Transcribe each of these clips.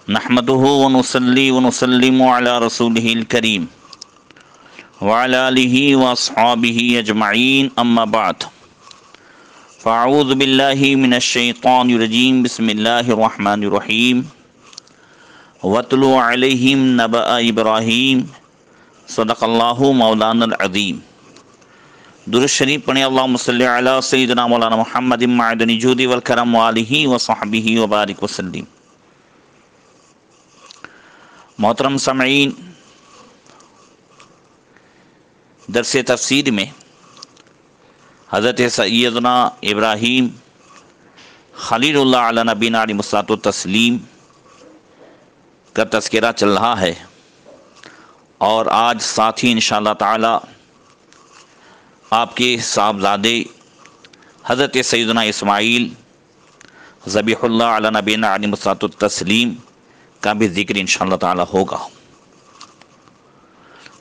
نحمده ونصلي ونسلم على رسوله الكريم وعلى آله وأصحابه أجمعين أما بعد فأعوذ بالله من الشيطان الرجيم بسم الله الرحمن الرحيم واتل عليهم نبأ إبراهيم صدق الله مولانا العظيم۔ درود شریف پڑھیں، اللہم صلی علی سیدنا مولانا محمد معدن جود والکرم وآلہ وصحبہ وبارک وسلم۔ محترم سامعین، درس تفسیر میں حضرت سیدنا ابراہیم خلیل اللہ علی نبینا علیہ الصلوۃ والتسلیم کا تذکرہ چل رہا ہے، اور آج ساتھ ہی انشاءاللہ تعالی آپ کے صاحبزادے حضرت سیدنا اسماعیل ذبیح اللہ علی نبینا علیہ الصلوۃ والتسلیم کا بھی ذکر انشاءاللہ تعالی ہوگا۔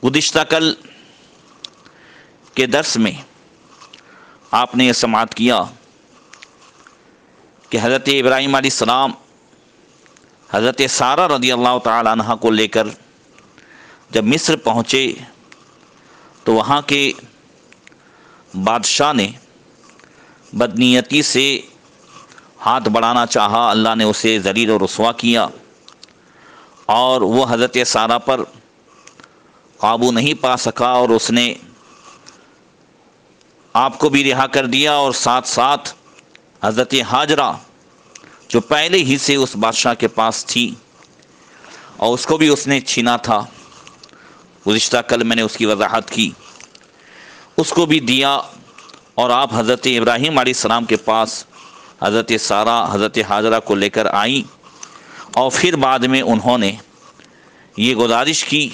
گزشتہ کل کے درس میں آپ نے یہ سماعت کیا کہ حضرت ابراہیم علیہ السلام حضرت سارہ رضی اللہ تعالی عنہ کو لے کر جب مصر پہنچے تو وہاں کے بادشاہ نے بدنیتی سے ہاتھ بڑھانا چاہا، اللہ نے اسے ذلیل و رسوا کیا، اور وہ حضرت سارہ پر قابو نہیں پا سکا، اور اس نے آپ کو بھی رہا کر دیا، اور ساتھ ساتھ حضرت ہاجرہ جو پہلے ہی سے اس بادشاہ کے پاس تھی اور اس کو بھی اس نے چھینا تھا، گزشتہ کل میں نے اس کی وضاحت کی، اس کو بھی دیا، اور آپ حضرت ابراہیم علیہ السلام کے پاس حضرت سارہ حضرت ہاجرہ کو لے کر آئیں، اور پھر بعد میں انہوں نے یہ گزارش کی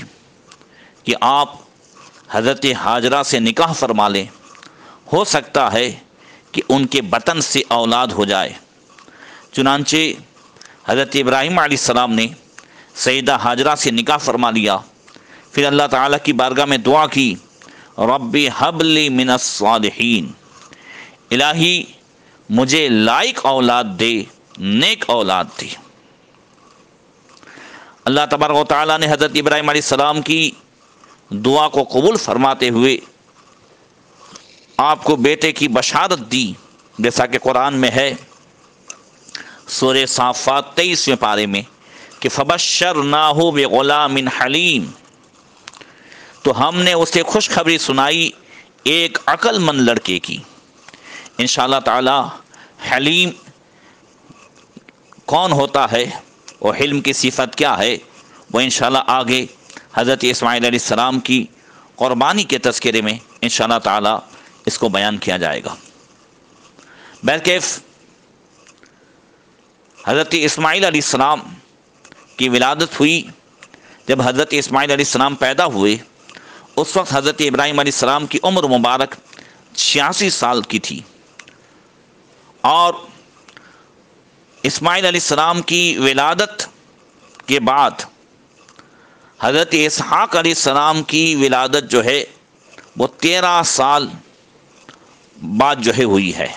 کہ آپ حضرت ہاجرہ سے نکاح فرما لیں، ہو سکتا ہے کہ ان کے بطن سے اولاد ہو جائے۔ چنانچہ حضرت ابراہیم علیہ السلام نے سیدہ ہاجرہ سے نکاح فرما لیا، پھر اللہ تعالیٰ کی بارگاہ میں دعا کی، رب ہب لی من الصالحین، الہی مجھے لائق اولاد دے، نیک اولاد دے۔ اللہ تبارک و تعالیٰ نے حضرت ابراہیم علیہ السلام کی دعا کو قبول فرماتے ہوئے آپ کو بیٹے کی بشارت دی، جیسا کہ قرآن میں ہے سورہ صافات 23ویں پارے میں کہ فَبَشَّرْنَاهُ بِغُلَامٍ حَلِيمٍ، تو ہم نے اسے خوشخبری سنائی ایک عقل مند لڑکے کی۔ انشاءاللہ تعالی حلیم کون ہوتا ہے اور حلم کی صفت کیا ہے، وہ انشاءاللہ آگے حضرت اسماعیل علیہ السلام کی قربانی کے تذکرے میں انشاءاللہ تعالی اس کو بیان کیا جائے گا۔ بہرکیف حضرت اسماعیل علیہ السلام کی ولادت ہوئی، جب حضرت اسماعیل علیہ السلام پیدا ہوئے اس وقت حضرت ابراہیم علیہ السلام کی عمر مبارک 86 سال کی تھی، اور اسماعیل علیہ السلام کی ولادت کے بعد حضرت اسحاق علیہ السلام کی ولادت جو ہے وہ 13 سال بعد جو ہے ہوئی ہے۔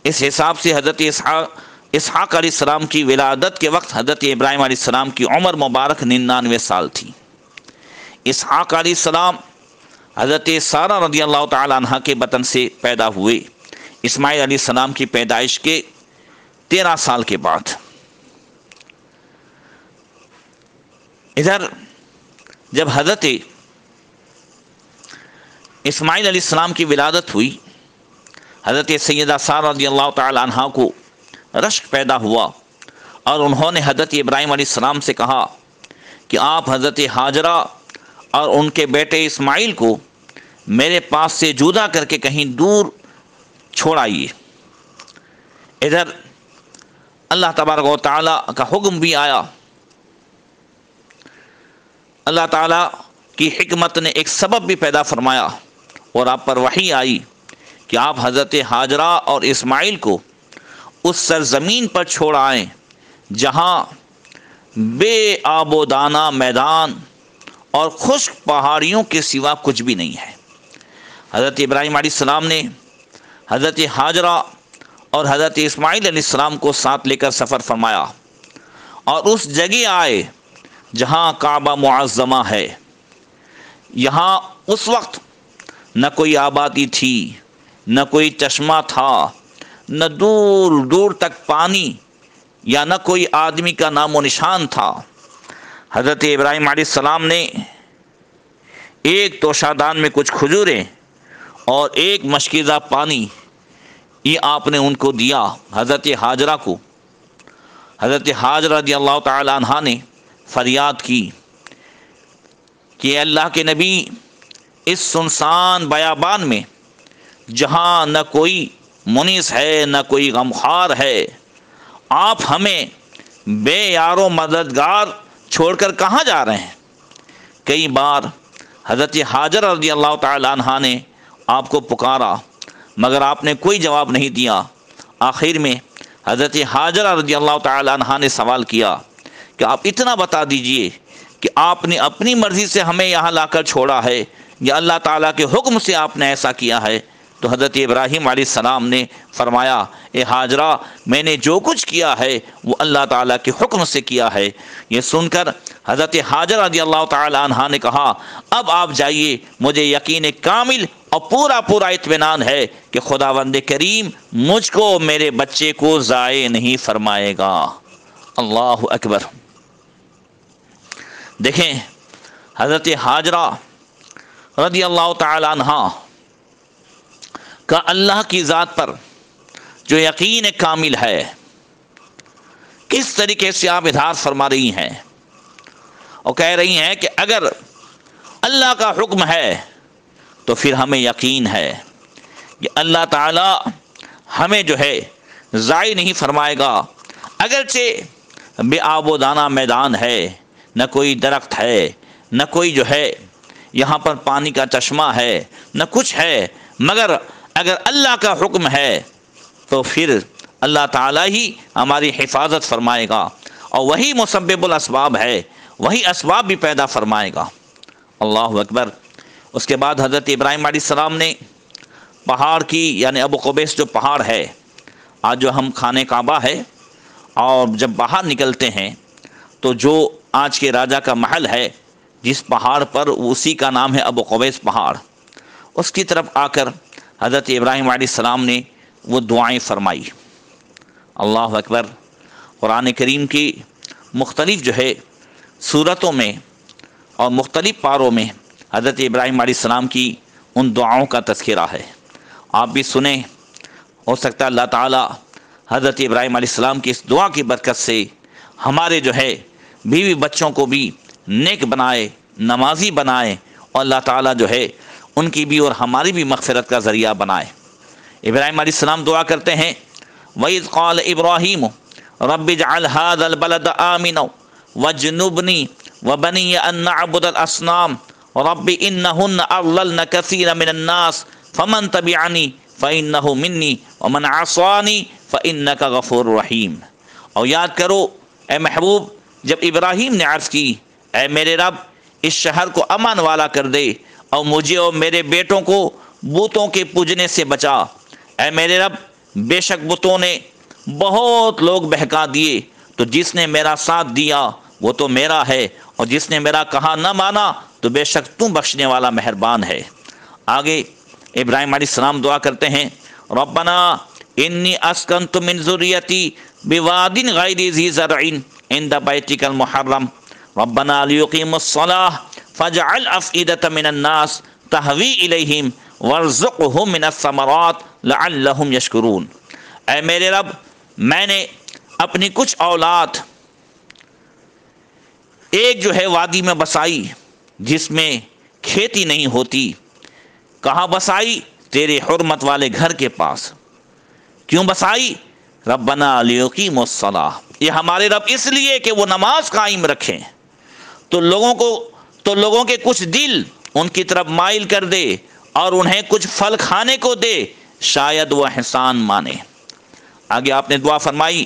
اس حساب سے حضرت اسحاق علیہ السلام کی ولادت کے وقت حضرت ابراہیم علیہ السلام کی عمر مبارک 99 سال تھی۔ اسحاق علیہ السلام حضرت سارہ رضی اللہ تعالی عنہ کے بطن سے پیدا ہوئے اسماعیل علیہ السلام کی پیدائش کے 13 سال کے بعد۔ ادھر جب حضرت اسماعیل علیہ السلام کی ولادت ہوئی، حضرت سیدہ سارہ رضی اللہ تعالی عنہ کو رشک پیدا ہوا، اور انہوں نے حضرت ابراہیم علیہ السلام سے کہا کہ آپ حضرت ہاجرہ اور ان کے بیٹے اسماعیل کو میرے پاس سے جدا کر کے کہیں دور چھوڑ آئیے۔ ادھر اللہ تبارک و تعالیٰ کا حکم بھی آیا، اللہ تعالیٰ کی حکمت نے ایک سبب بھی پیدا فرمایا، اور آپ پر وحی آئی کہ آپ حضرت ہاجرہ اور اسماعیل کو اس سرزمین پر چھوڑ آئیں جہاں بے آب و دانہ میدان اور خشک پہاڑیوں کے سوا کچھ بھی نہیں ہے۔ حضرت ابراہیم علیہ السلام نے حضرت ہاجرہ اور حضرت اسماعیل علیہ السلام کو ساتھ لے کر سفر فرمایا اور اس جگہ آئے جہاں کعبہ معظمہ ہے۔ یہاں اس وقت نہ کوئی آبادی تھی، نہ کوئی چشمہ تھا، نہ دور دور تک پانی یا نہ کوئی آدمی کا نام و نشان تھا۔ حضرت ابراہیم علیہ السلام نے ایک توشہ دان میں کچھ کھجوریں اور ایک مشکیزہ پانی یہ آپ نے ان کو دیا، حضرت ہاجرہ کو۔ حضرت ہاجرہ رضی اللہ تعالی عنہا نے فریاد کی کہ اللہ کے نبی، اس سنسان بیابان میں جہاں نہ کوئی منیس ہے نہ کوئی غمخوار ہے، آپ ہمیں بے یار و مددگار چھوڑ کر کہاں جا رہے ہیں؟ کئی بار حضرت ہاجرہ رضی اللہ تعالی عنہا نے آپ کو پکارا مگر آپ نے کوئی جواب نہیں دیا۔ آخر میں حضرت ہاجرہ رضی اللہ تعالی عنہا نے سوال کیا کہ آپ اتنا بتا دیجئے کہ آپ نے اپنی مرضی سے ہمیں یہاں لا کر چھوڑا ہے یا اللہ تعالیٰ کے حکم سے آپ نے ایسا کیا ہے؟ تو حضرت ابراہیم علیہ السلام نے فرمایا، اے ہاجرہ، میں نے جو کچھ کیا ہے وہ اللہ تعالیٰ کے حکم سے کیا ہے۔ یہ سن کر حضرت ہاجرہ رضی اللہ تعالی عنہا نے کہا، اب آپ جائیے، مجھے یقین کامل اور پورا اطمینان ہے کہ خداوند کریم مجھ کو میرے بچے کو ضائع نہیں فرمائے گا۔ اللہ اکبر۔ دیکھیں حضرت ہاجرہ رضی اللہ تعالی عنہا کا اللہ کی ذات پر جو یقین کامل ہے، کس طریقے سے آپ اظہار فرما رہی ہیں اور کہہ رہی ہیں کہ اگر اللہ کا حکم ہے تو پھر ہمیں یقین ہے کہ اللہ تعالی ہمیں جو ہے ضائع نہیں فرمائے گا۔ اگرچہ بے آب و دانہ میدان ہے، نہ کوئی درخت ہے، نہ کوئی جو ہے یہاں پر پانی کا چشمہ ہے، نہ کچھ ہے، مگر اگر اللہ کا حکم ہے تو پھر اللہ تعالیٰ ہی ہماری حفاظت فرمائے گا، اور وہی مسبب الاسباب ہے، وہی اسباب بھی پیدا فرمائے گا۔ اللہ اکبر۔ اس کے بعد حضرت ابراہیم علیہ السلام نے پہاڑ کی، یعنی ابو قبیس جو پہاڑ ہے، آج جو ہم خانہ کعبہ ہے، اور جب باہر نکلتے ہیں تو جو آج کے راجہ کا محل ہے جس پہاڑ پر، اسی کا نام ہے ابو قبیس پہاڑ، اس کی طرف آ کر حضرت ابراہیم علیہ السلام نے وہ دعائیں فرمائی۔ اللہ اکبر۔ قرآن کریم کی مختلف جو ہے صورتوں میں اور مختلف پاروں میں حضرت ابراہیم علیہ السلام کی ان دعاؤں کا تذکرہ ہے، آپ بھی سنیں۔ ہو سکتا ہے اللہ تعالیٰ حضرت ابراہیم علیہ السلام کی اس دعا کی برکت سے ہمارے جو ہے بیوی بچوں کو بھی نیک بنائے، نمازی بنائے، اور اللہ تعالیٰ جو ہے ان کی بھی اور ہماری بھی مغفرت کا ذریعہ بنائے۔ ابراہیم علیہ السلام دعا کرتے ہیں، وَإِذْ قَالَ إِبْرَاهِيمُ رَبِّ اجْعَلْ هَذَا الْبَلَدَ آمِنًا وَاجْنُبْنِي وَبَنِيَّ أَن نَّعْبُدَ الْأَصْنَامَ رَبِّ إِنَّهُنَّ أَضْلَلْنَ كَثِيرًا مِنَ النَّاسِ فَمَن تَبِعَنِي فَإِنَّهُ مِنِّي وَمَنْ عَصَانِي فَإِنَّكَ غَفُورٌ رَحِيمٌ۔ اور یاد کرو اے محبوب، جب ابراہیم نے عرض کی، اے میرے رب، اس شہر کو امان والا کر دے اور مجھے اور میرے بیٹوں کو بتوں کے پوجنے سے بچا۔ اے میرے رب، بے شک بتوں نے بہت لوگ بہکا دیے، تو جس نے میرا ساتھ دیا وہ تو میرا ہے، اور جس نے میرا کہا نہ مانا تو بے شک تم بخشنے والا مہربان ہے۔ آگے ابراہیم علیہ السلام دعا کرتے ہیں، ربنا انی اسکنت من ذریتی بواد غیر ذی زرع عند بیتک المحرم ربنا لیقیموا الصلاۃ فاجعل افئدة من الناس تہوی الیہم وارزقہم من الثمرات لعلہم یشکرون۔ اے میرے رب، میں نے اپنی کچھ اولاد ایک جو ہے وادی میں بسائی جس میں کھیتی نہیں ہوتی۔ کہاں بسائی؟ تیرے حرمت والے گھر کے پاس۔ کیوں بسائی؟ ربنا لیقیموا الصلاۃ، یہ ہمارے رب اس لیے کہ وہ نماز قائم رکھیں، تو لوگوں کے کچھ دل ان کی طرف مائل کر دے اور انہیں کچھ پھل کھانے کو دے، شاید وہ احسان مانے۔ آگے آپ نے دعا فرمائی،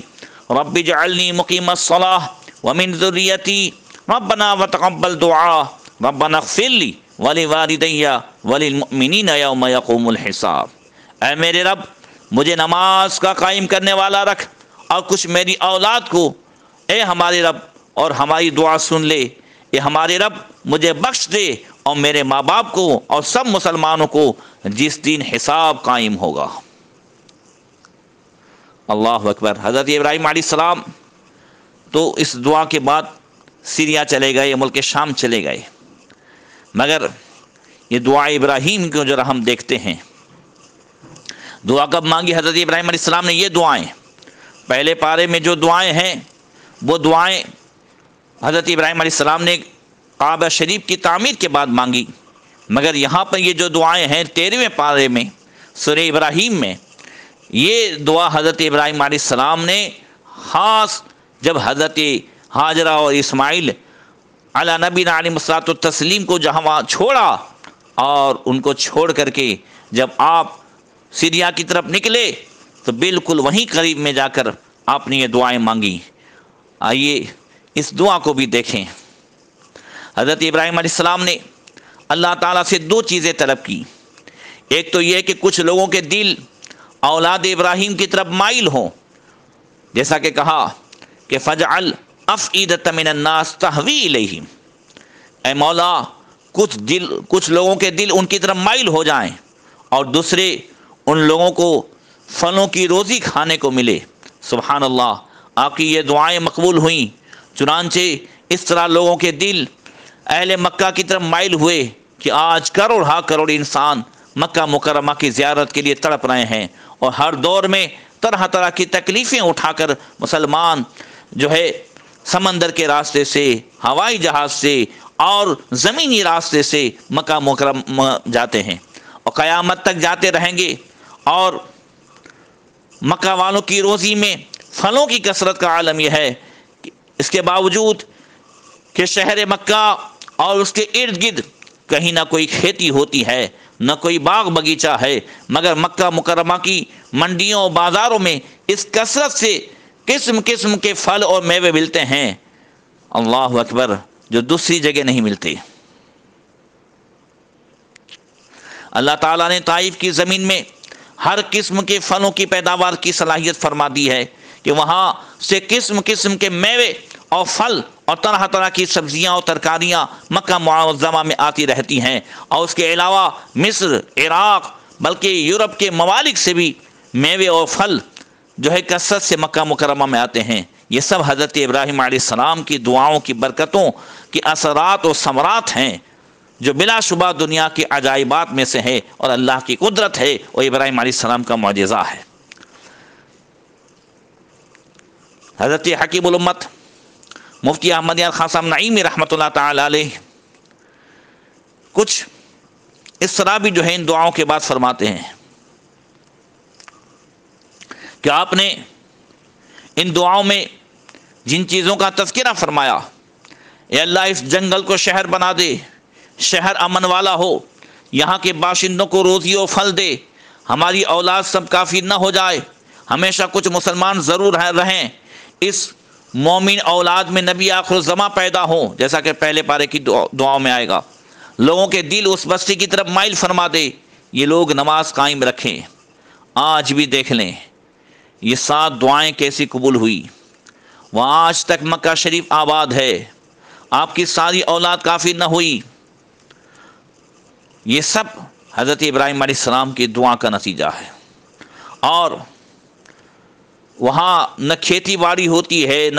رب اجعلنی مقیم الصلاۃ ومن ذریتی ربنا وتقبل دعاء ربنا اغفر لی ولوالدی وللمؤمنین یوم یقوم الحساب۔ اے میرے رب، مجھے نماز کا قائم کرنے والا رکھ، اور کچھ میری اولاد کو، اے ہمارے رب، اور ہماری دعا سن لے، اے ہمارے رب مجھے بخش دے اور میرے ماں باپ کو اور سب مسلمانوں کو جس دن حساب قائم ہوگا۔ اللہ اکبر۔ حضرت ابراہیم علیہ السلام تو اس دعا کے بعد سیریا چلے گئے، ملک شام چلے گئے، مگر یہ دعا ابراہیم کو جو ہم دیکھتے ہیں، دعا کب مانگی حضرت ابراہیم علیہ السلام نے؟ یہ دعائیں پہلے پارے میں جو دعائیں ہیں وہ دعائیں حضرت ابراہیم علیہ السلام نے کعبہ شریف کی تعمیر کے بعد مانگی، مگر یہاں پر یہ جو دعائیں ہیں 13ویں پارے میں سورہ ابراہیم میں، یہ دعا حضرت ابراہیم علیہ السلام نے خاص جب حضرت ہاجرہ اور اسماعیل علی نبینا علیہ الصلوۃ والتسلیم کو جہاں وہاں چھوڑا، اور ان کو چھوڑ کر کے جب آپ سیریا کی طرف نکلے تو بالکل وہیں قریب میں جا کر آپ نے یہ دعائیں مانگی۔ آئیے اس دعا کو بھی دیکھیں۔ حضرت ابراہیم علیہ السلام نے اللہ تعالیٰ سے دو چیزیں طلب کی، ایک تو یہ کہ کچھ لوگوں کے دل اولاد ابراہیم کی طرف مائل ہوں، جیسا کہ کہا کہ فجعل افئدۃ من الناس تہوی الیہم، اے مولا کچھ لوگوں کے دل ان کی طرف مائل ہو جائیں، اور دوسرے ان لوگوں کو پھلوں کی روزی کھانے کو ملے۔ سبحان اللہ، آپ کی یہ دعائیں مقبول ہوئیں، چنانچہ اس طرح لوگوں کے دل اہل مکہ کی طرف مائل ہوئے کہ آج کروڑ ہا کروڑ انسان مکہ مکرمہ کی زیارت کے لیے تڑپ رہے ہیں، اور ہر دور میں طرح طرح کی تکلیفیں اٹھا کر مسلمان جو ہے سمندر کے راستے سے، ہوائی جہاز سے اور زمینی راستے سے مکہ مکرمہ جاتے ہیں، اور قیامت تک جاتے رہیں گے۔ اور مکہ والوں کی روزی میں پھلوں کی کثرت کا عالم یہ ہے کہ اس کے باوجود کہ شہر مکہ اور اس کے ارد گرد کہیں نہ کوئی کھیتی ہوتی ہے، نہ کوئی باغ باغیچہ ہے، مگر مکہ مکرمہ کی منڈیوں اور بازاروں میں اس کثرت سے قسم قسم کے پھل اور میوے ملتے ہیں، اللہ اکبر، جو دوسری جگہ نہیں ملتے۔ اللہ تعالیٰ نے طائف کی زمین میں ہر قسم کے پھلوں کی پیداوار کی صلاحیت فرما دی ہے کہ وہاں سے قسم قسم کے میوے اور پھل اور طرح طرح کی سبزیاں اور ترکاریاں مکہ معظمہ میں آتی رہتی ہیں، اور اس کے علاوہ مصر، عراق، بلکہ یورپ کے ممالک سے بھی میوے اور پھل جو ہے کثرت سے مکہ مکرمہ میں آتے ہیں۔ یہ سب حضرت ابراہیم علیہ السلام کی دعاؤں کی برکتوں کی اثرات اور ثمرات ہیں، جو بلا شبہ دنیا کے عجائبات میں سے ہے، اور اللہ کی قدرت ہے، اور ابراہیم علیہ السلام کا معجزہ ہے۔ حضرت حکیم الامت مفتی احمد یار خان صاحب نعیمی رحمۃ اللہ تعالی علیہ کچھ اس طرح بھی جو ہے ان دعاؤں کے بعد فرماتے ہیں کہ آپ نے ان دعاؤں میں جن چیزوں کا تذکرہ فرمایا، اے اللہ اس جنگل کو شہر بنا دے، شہر امن والا ہو، یہاں کے باشندوں کو روزی و پھل دے، ہماری اولاد سب کافی نہ ہو جائے، ہمیشہ کچھ مسلمان ضرور رہیں، اس مومن اولاد میں نبی آخر الزماں پیدا ہوں، جیسا کہ پہلے پارے کی دعاؤں میں آئے گا، لوگوں کے دل اس بستی کی طرف مائل فرما دے، یہ لوگ نماز قائم رکھیں۔ آج بھی دیکھ لیں یہ 7 دعائیں کیسی قبول ہوئی، وہاں آج تک مکہ شریف آباد ہے، آپ کی ساری اولاد کافی نہ ہوئی، یہ سب حضرت ابراہیم علیہ السلام کی دعا کا نتیجہ ہے۔ اور وہاں نہ کھیتی باڑی ہوتی ہے،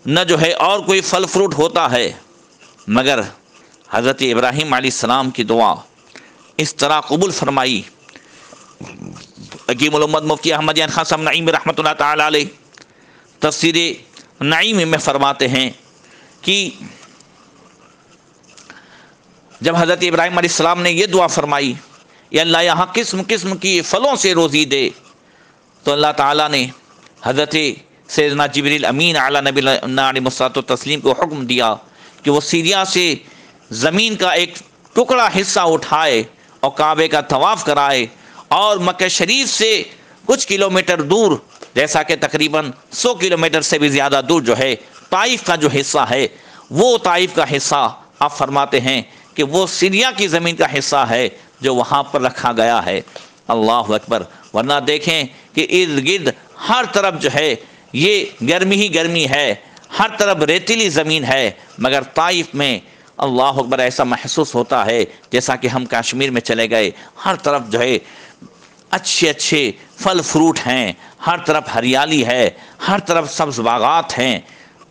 نہ جو ہے اور کوئی پھل فروٹ ہوتا ہے، مگر حضرت ابراہیم علیہ السلام کی دعا اس طرح قبول فرمائی۔ حکیم الامت مفتی احمد یار خان صاحب نعیمی رحمۃ اللہ تعالی علیہ تفسیر نعیمی میں فرماتے ہیں کہ جب حضرت ابراہیم علیہ السلام نے یہ دعا فرمائی، یا اللہ یہاں قسم قسم کی پھلوں سے روزی دے، تو اللہ تعالیٰ نے حضرت سیدنا جبریل امین علی نبی علیہ الصلوۃ والتسلیم کو حکم دیا کہ وہ سیریا سے زمین کا ایک ٹکڑا حصہ اٹھائے اور کعبے کا طواف کرائے، اور مکہ شریف سے کچھ کلومیٹر دور، جیسا کہ تقریباً 100 کلومیٹر سے بھی زیادہ دور جو ہے طائف کا جو حصہ ہے، وہ طائف کا حصہ آپ فرماتے ہیں کہ وہ سیریا کی زمین کا حصہ ہے جو وہاں پر رکھا گیا ہے۔ اللہ اکبر. ورنہ دیکھیں کہ ارد گرد ہر طرف جو ہے یہ گرمی ہی گرمی ہے، ہر طرف ریتیلی زمین ہے، مگر طائف میں اللہ اکبر ایسا محسوس ہوتا ہے جیسا کہ ہم کشمیر میں چلے گئے. ہر طرف جو ہے اچھے اچھے پھل فروٹ ہیں، ہر طرف ہریالی ہے، ہر طرف سبز باغات ہیں.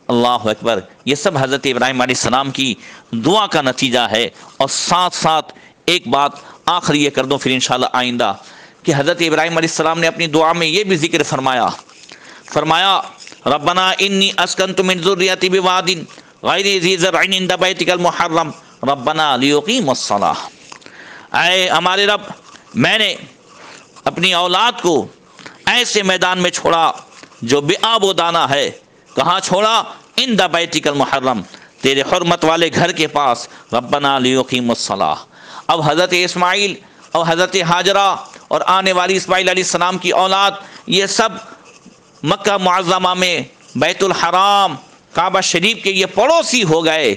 اللہ اکبر. یہ سب حضرت ابراہیم علیہ السلام کی دعا کا نتیجہ ہے. اور ساتھ ساتھ ایک بات آخری یہ کر دوں پھر انشاءاللہ آئندہ، کہ حضرت ابراہیم علیہ السلام نے اپنی دعا میں یہ بھی ذکر فرمایا ربنا انی اسکنت من ذریتی بواد غیر ذی زرع عند بیتک المحرم ربنا لیقیموا الصلاۃ. اے ہمارے رب، میں نے اپنی اولاد کو ایسے میدان میں چھوڑا جو بے آب و دانہ ہے. کہاں چھوڑا؟ عند بیتک المحرم، تیرے حرمت والے گھر کے پاس. ربنا لیقیموا الصلاۃ. اب حضرت اسماعیل اور حضرت ہاجرہ اور آنے والی اسماعیل علیہ السلام کی اولاد، یہ سب مکہ معظمہ میں بیت الحرام کعبہ شریف کے یہ پڑوسی ہو گئے.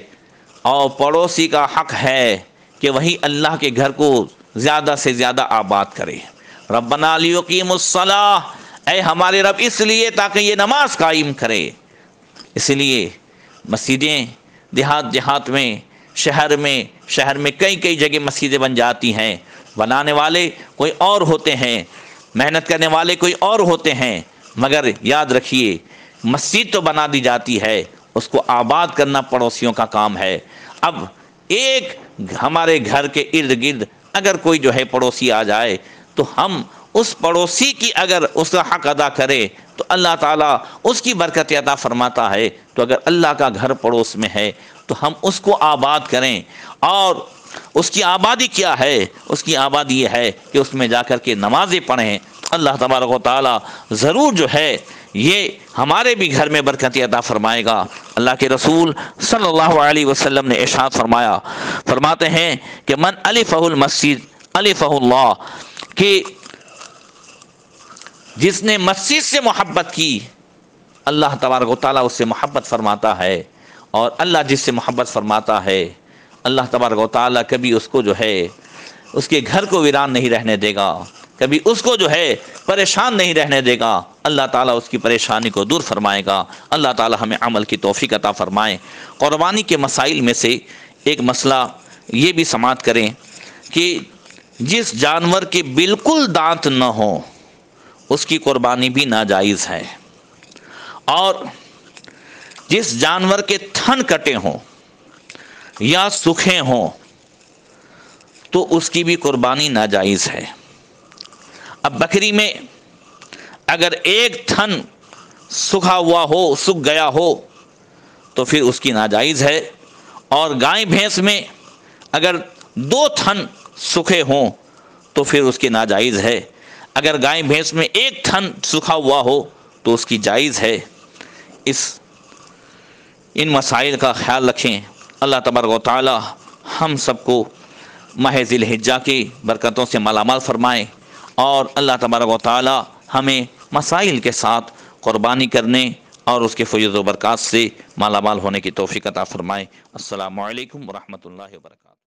اور پڑوسی کا حق ہے کہ وہی اللہ کے گھر کو زیادہ سے زیادہ آباد کرے. ربنا لیقیموا الصلاۃ، اے ہمارے رب اس لیے تاکہ یہ نماز قائم کرے. اس لیے مسجدیں دیہات میں، شہر میں کئی جگہ مسجدیں بن جاتی ہیں. بنانے والے کوئی اور ہوتے ہیں، محنت کرنے والے کوئی اور ہوتے ہیں، مگر یاد رکھیے مسجد تو بنا دی جاتی ہے، اس کو آباد کرنا پڑوسیوں کا کام ہے. اب ایک ہمارے گھر کے ارد گرد اگر کوئی جو ہے پڑوسی آ جائے تو ہم اس پڑوسی کی اگر اس کا حق ادا کرے تو اللہ تعالیٰ اس کی برکت عطا فرماتا ہے. تو اگر اللہ کا گھر پڑوس میں ہے تو ہم اس کو آباد کریں. اور اس کی آبادی کیا ہے؟ اس کی آبادی یہ ہے کہ اس میں جا کر کے نمازیں پڑھیں. اللہ تبارک و تعالیٰ ضرور جو ہے یہ ہمارے بھی گھر میں برکت عطا فرمائے گا. اللہ کے رسول صلی اللہ علیہ وسلم نے ارشاد فرماتے ہیں کہ من الفہ المسجد الفہ اللہ، کہ جس نے مسجد سے محبت کی اللہ تبارک و تعالیٰ اس سے محبت فرماتا ہے. اور اللہ جس سے محبت فرماتا ہے اللہ تبارک و تعالیٰ کبھی اس کو جو ہے اس کے گھر کو ویران نہیں رہنے دے گا، کبھی اس کو جو ہے پریشان نہیں رہنے دے گا. اللہ تعالیٰ اس کی پریشانی کو دور فرمائے گا. اللہ تعالیٰ ہمیں عمل کی توفیق عطا فرمائے. قربانی کے مسائل میں سے ایک مسئلہ یہ بھی سماعت کریں کہ جس جانور کے بالکل دانت نہ ہوں اس کی قربانی بھی ناجائز ہے، اور جس جانور کے تھن کٹے ہوں یا سوکھے ہوں تو اس کی بھی قربانی ناجائز ہے. اب بکری میں اگر ایک تھن سوکھا ہوا ہو، سوکھ گیا ہو تو پھر اس کی ناجائز ہے. اور گائے بھینس میں اگر 2 تھن سوکھے ہوں تو پھر اس کی ناجائز ہے. اگر گائے بھینس میں 1 تھن سوکھا ہوا ہو تو اس کی جائز ہے. ان مسائل کا خیال رکھیں. اللہ تبارک و تعالی ہم سب کو ماہ ذی الحجہ کی برکتوں سے مالا مال فرمائے، اور اللہ تبارک و تعالی ہمیں مسائل کے ساتھ قربانی کرنے اور اس کے فیض و برکات سے مالا مال ہونے کی توفیق عطا فرمائے. السلام علیکم ورحمۃ اللہ وبرکاتہ.